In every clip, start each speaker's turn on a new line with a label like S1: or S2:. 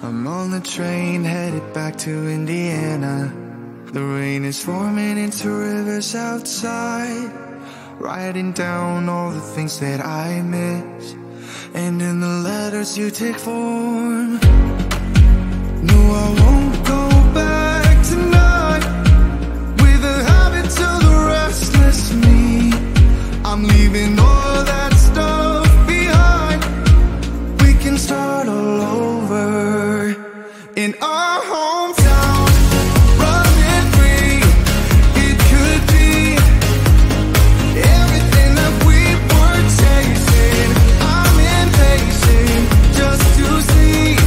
S1: I'm on the train headed back to Indiana. The rain is forming into rivers outside, writing down all the things that I miss, and in the letters you take form. No, I won't go back tonight with the habits of the restless me. I'm leaving all that stuff behind. We can start all over in our hometown, running free. It could be everything that we were chasing. I'm impatient just to see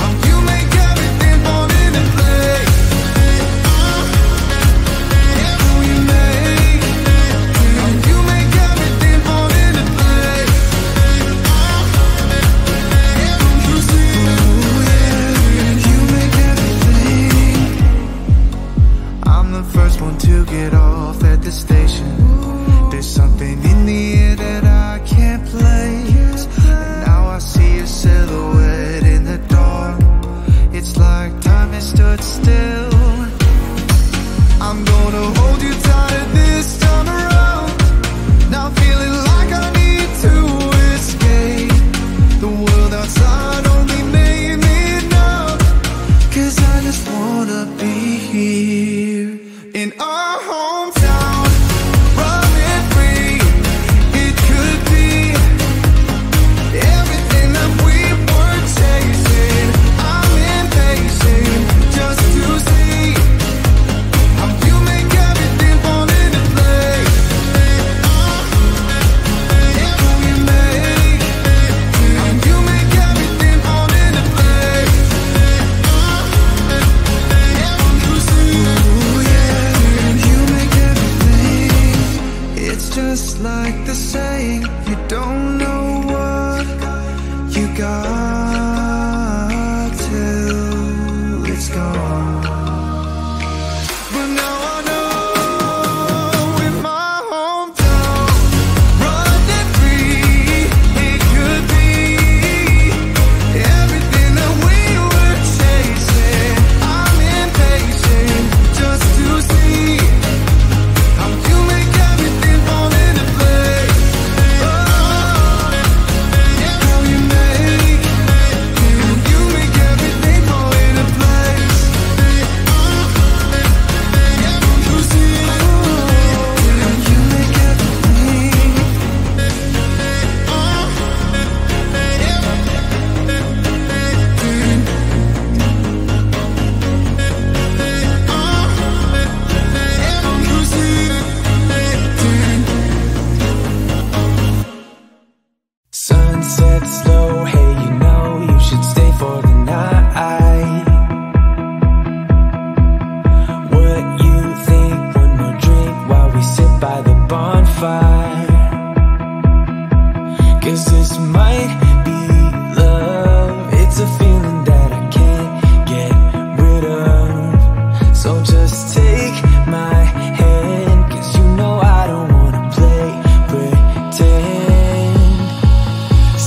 S1: how you make everything fall into place. How you make everything fall into place. You see, you make everything. I'm the first one to get off at the station. There's something in the air that I can't place, and now I see a silhouette in the dark. It's like time has stood still. I'm gonna hold you tight this time around. Now feeling like I need to escape. The world outside only made me numb, 'cause I just wanna be here in our hometown, running free. It could be everything that we were chasing. I'm impatient just to see how you make everything fall into place. How you make everything fall into place. You see, you make everything. It's just like the saying, you don't know what you got till it's gone. But now I know in my hometown, running free, it could be everything that we were chasing. I'm impatient just to see how you make everything fall into place. How you make everything fall into place. You see, how you make everything. You see.
S2: Sunset slow, hey, you know you should stay for the night. What you think? One more drink while we sit by the bonfire. 'Cause this might be love. It's a feeling that I can't get rid of. So just take my hand, 'cause you know I don't wanna play pretend.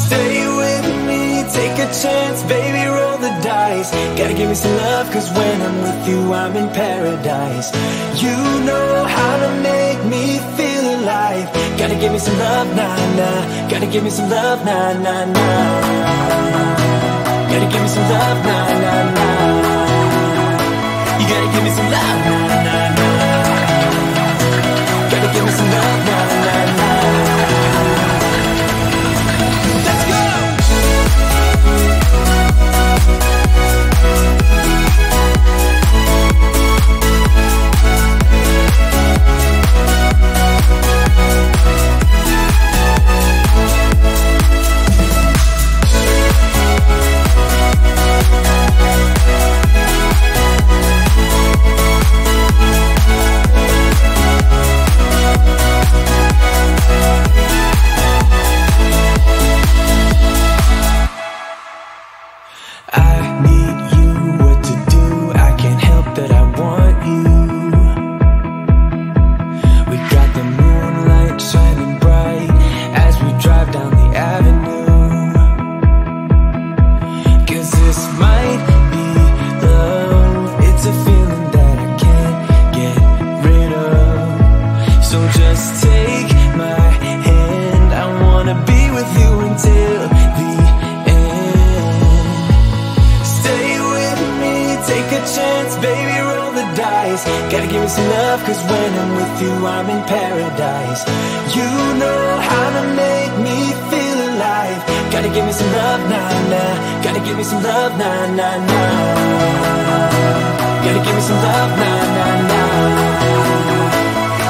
S2: Stay with me, take a chance, baby, roll the dice. Gotta give me some love, 'cause when I'm with you, I'm in paradise. You know how to make me feel alive. Gotta give me some love, nah, nah. Gotta give me some love, nah, nah, nah. Gotta give me some love, nah, nah, nah. You gotta give me some love, nah, nah, nah. Gotta give me some love, nah, nah, nah. Let's go! baby, roll the dice. Gotta give me some love, cause when I'm with you, I'm in paradise. You know how to make me feel alive. Gotta give me some love, nah, nah. Gotta give me some love, nah, nah, nah. Gotta give me some love, nah, nah, nah.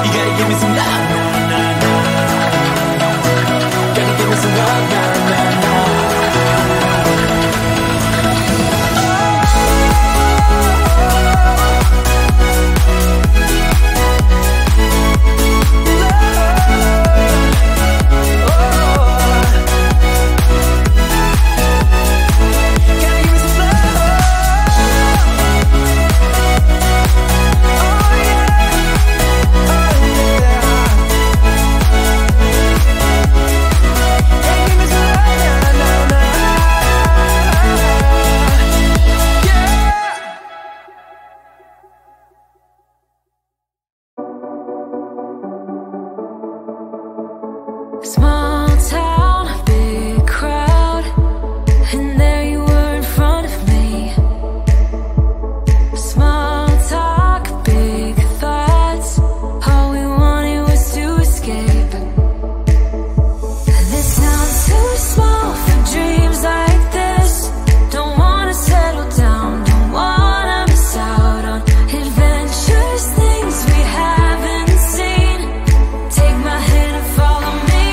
S2: You gotta give me some love, nah, nah, nah. Gotta give me some love, nah, nah, nah.
S3: Small town, big crowd, and there you were in front of me. Small talk, big thoughts, all we wanted was to escape. This sounds too small for dreams like this. Don't wanna settle down, don't wanna miss out on adventures, things we haven't seen. Take my hand and follow me.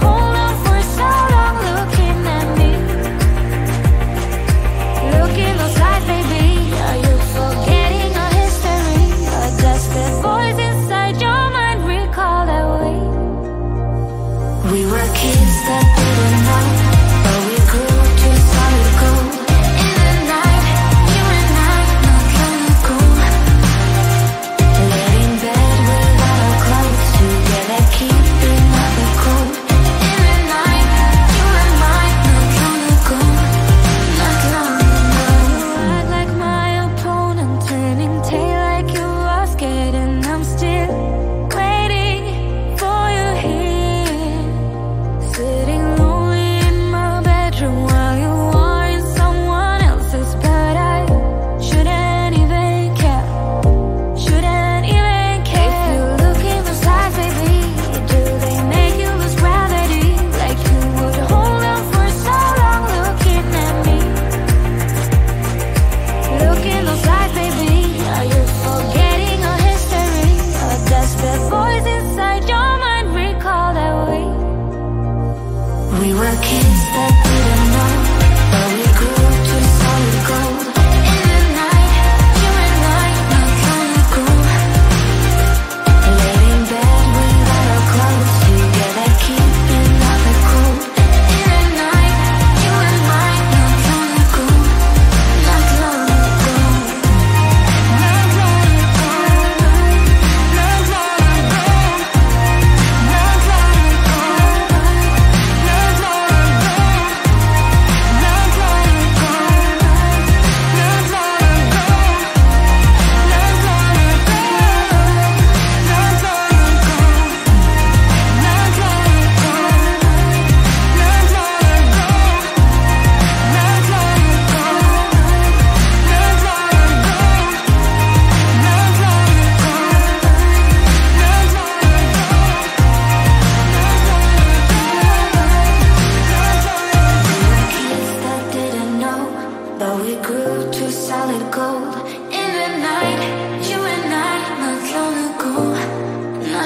S3: Hold on.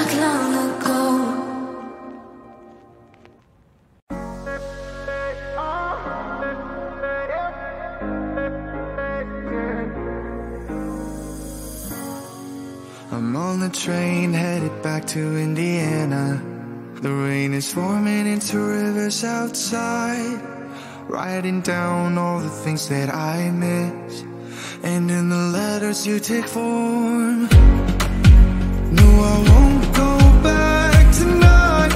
S3: like long ago.
S1: I'm on the train headed back to Indiana. The rain is forming into rivers outside, writing down all the things that I miss, and in the letters you take form. No, I won't go back tonight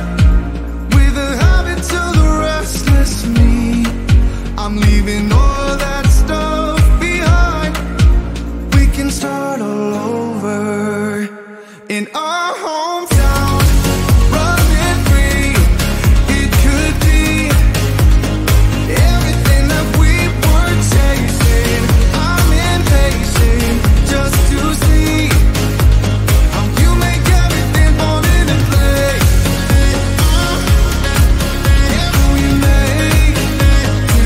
S1: with a habit to the restless me. I'm leaving all that stuff behind. We can start all over in our hometown. Running free, it could be everything that we were chasing. I'm impatient just to see how you make everything fall into place.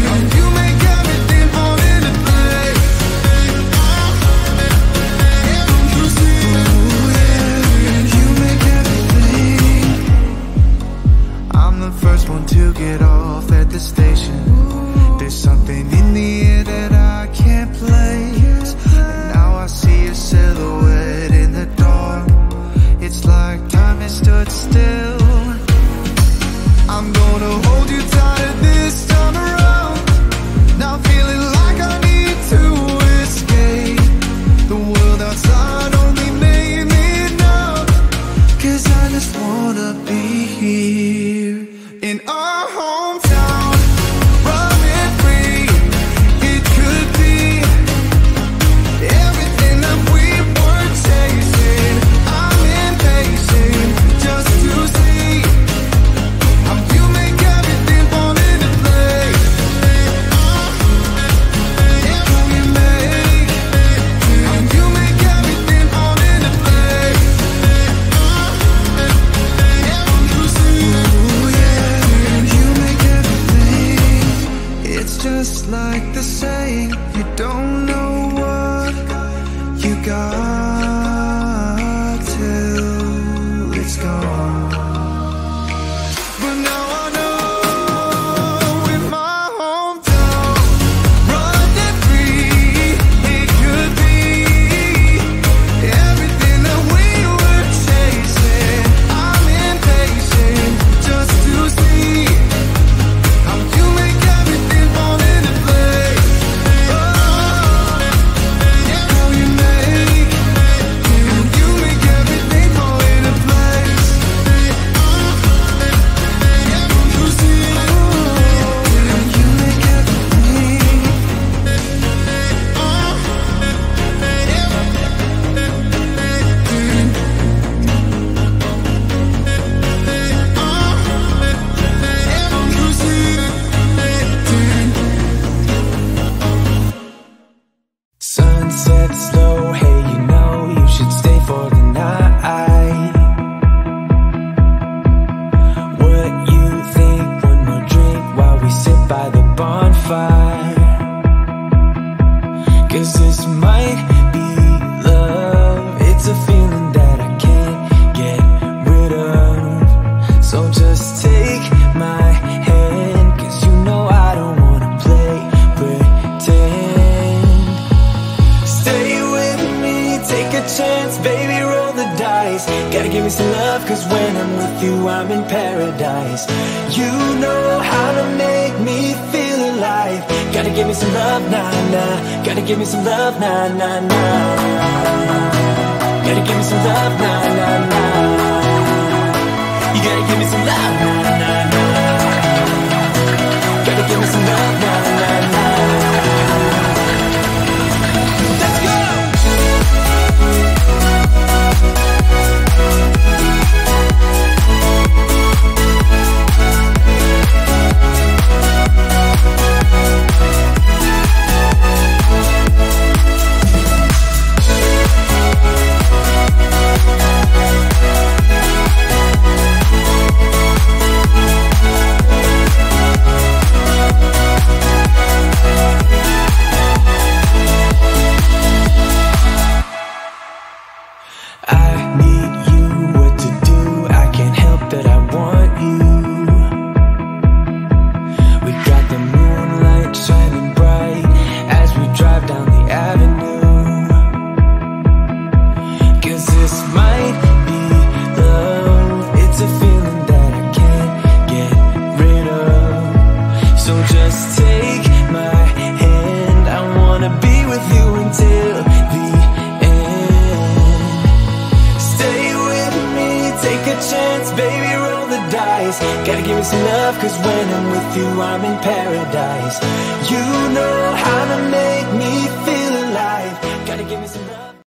S1: How you make everything fall into place. You see, you make everything. I'm the first one to get off at the station. There's something in the air that I can't place, and now I see a silhouette in the dark. It's like time has stood still. I'm gonna hold you tighter this time around. Now feeling like I need to escape. The world outside only made me numb, 'cause I just wanna be here in our hometown. Running free, it could be everything that we were chasing. I'm impatient just to see how you make everything fall into place. How you make everything fall into place. You see, you make everything. It's just like the saying, you don't know what you got till it's gone. But now I know in my hometown, running free, it could be everything that we were chasing. I'm impatient just to see how you make everything fall into place. How you make everything fall into place. You see, you make everything. You see.
S2: Sunset slow, hey, you know you should stay for the night. What you think? One more drink while we sit by the bonfire. 'Cause this might be love. It's a feeling that I can't get rid of. So just take my hand, 'cause you know I don't wanna play pretend. Stay with me, take a chance, baby, roll the dice. Gotta give me some love, 'cause when I'm with you, I'm in paradise. You know how to make me feel alive. Gotta give me some love, nah, nah. Gotta give me some love, nah, nah, nah. Gotta give me some love, nah, nah, nah. You gotta give me some love, nah, nah, nah. Gotta give me some love, nah, nah, nah. Let's go! take a chance, baby, roll the dice. Gotta give me some love, cause when I'm with you, I'm in paradise. You know how to make me feel alive. Gotta give me some love.